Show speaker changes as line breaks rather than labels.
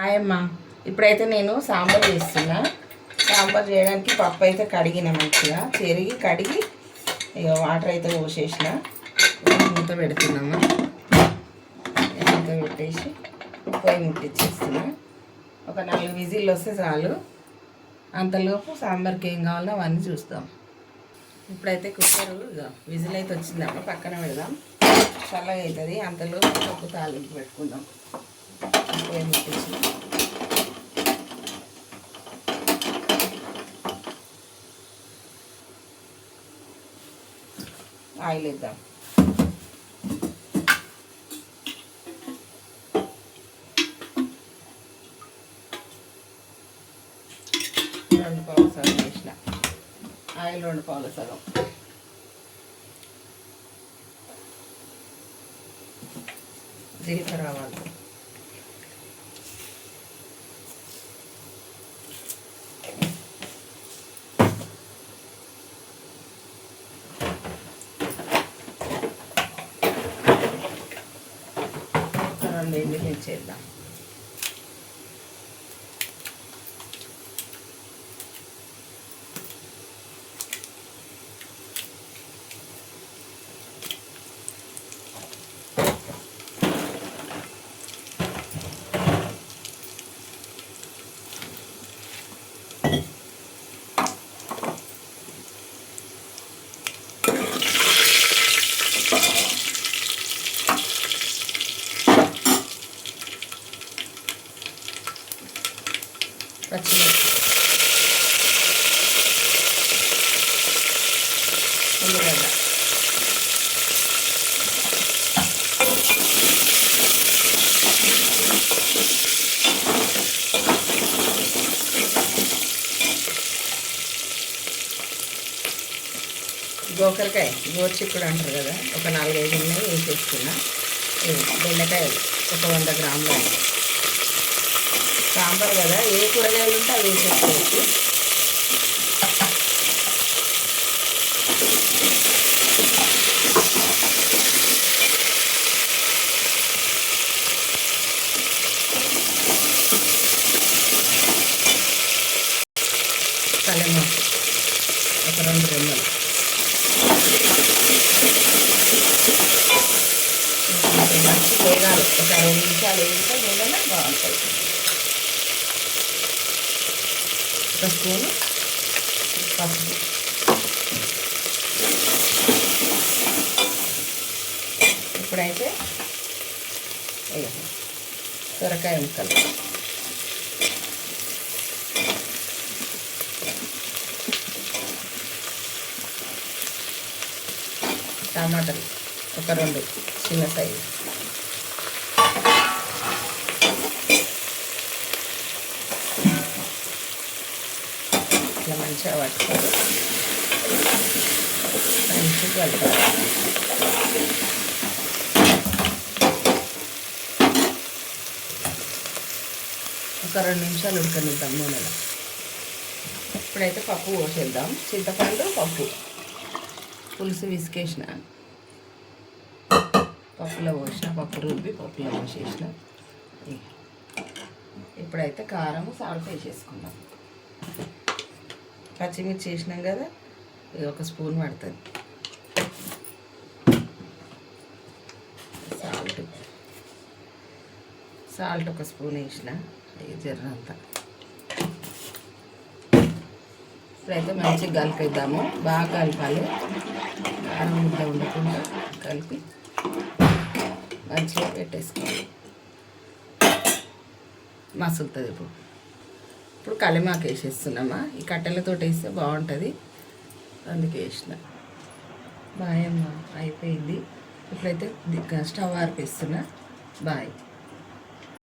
ఆయమ్మ ఇప్పుడైతే నేను సాంబార్ చేస్తున్నా. సాంబార్ చేయడానికి పప్పు అయితే కడిగిన, మంచిగా చెరిగి కడిగి ఇక వాటర్ అయితే పోసేసిన. మూత పెడుతున్నామా, మూత పెట్టేసి పొయ్యి ముట్టించేస్తున్నా. ఒక 4 విజిల్లు వస్తే చాలు. అంతలోపు సాంబార్కి ఏం కావాలో అవన్నీ చూస్తాం. ఇప్పుడైతే కుక్కర్ విజిల్ అయితే వచ్చిందమ్మ, పక్కన పెడదాం, చల్లగా అవుతుంది. అంతలోపు పప్పు తాలింపు పెట్టుకుందాం. పొయ్యి ముట్టించి ఆయిల్ వేద్దాం. రెండు పావుల సగం వేసిన ఆయిల్, 2 పావుల సగం. జీలకర్ర ఆవాలు, రెండు ఎండుమిర్చి వేద్దాం. పచ్చిమిర్చి, ఉల్లిగడ్డ, గోకరకాయ, గోరుచిక్కుడు అంటారు కదా, ఒక 4-5 ఉన్నాయి, వేసేసుకున్నా. బెండకాయలు ఒక 100 గ్రాములు. సాంబార్ కదా, ఏ కూరగాయలు ఉంటే అవి వేసేసుకోవచ్చు. కలెమాకు ఒక 2 రెమ్మలు, మంచి వేగాలి. ఒక 2 నిమిషాలు వేగితే నూనెలో బాగుంటుంది. ఒక స్పూను పసుపు, ఇప్పుడైతే సొరకాయ ముక్కలు, టమాటాలు ఒక 2 చిన్న సైజు, ఇట్లా మంచిగా పట్టుకోవాలి. మంచిగా కలపాలి. ఒక 2 నిమిషాలు ఉడకనిద్దాం నూనెలో. ఇప్పుడైతే పప్పు పోసేద్దాం. చింతపండు, పప్పు, పులుసు విసికేసిన, పప్పులో పోసిన, పప్పు రుబ్బి పప్పులో పోసేసిన. ఇప్పుడైతే కారం, సాల్ట్ వేసేసుకుందాం. పచ్చిమిర్చి వేసినాం కదా, ఇది 1 స్పూన్ పడుతుంది. సాల్ట్ 1 స్పూన్ వేసిన, జర్రంతా. ఇప్పుడైతే మంచిగా కలిపిద్దాము, బాగా కలపాలి. కారం ముద్ద ఉండకుండా కలిపి మంచిగా పెట్టేసుకోవాలి. మసులుతుంది. ఇప్పుడు కలెమాకు వేసేస్తున్నామా, ఈ కట్టెలతో వేస్తే బాగుంటుంది, అందుకే వేసిన. బాయ్ అమ్మ, అయిపోయింది. ఇప్పుడైతే స్టవ్ ఆర్పేస్తున్నా. బాయ్.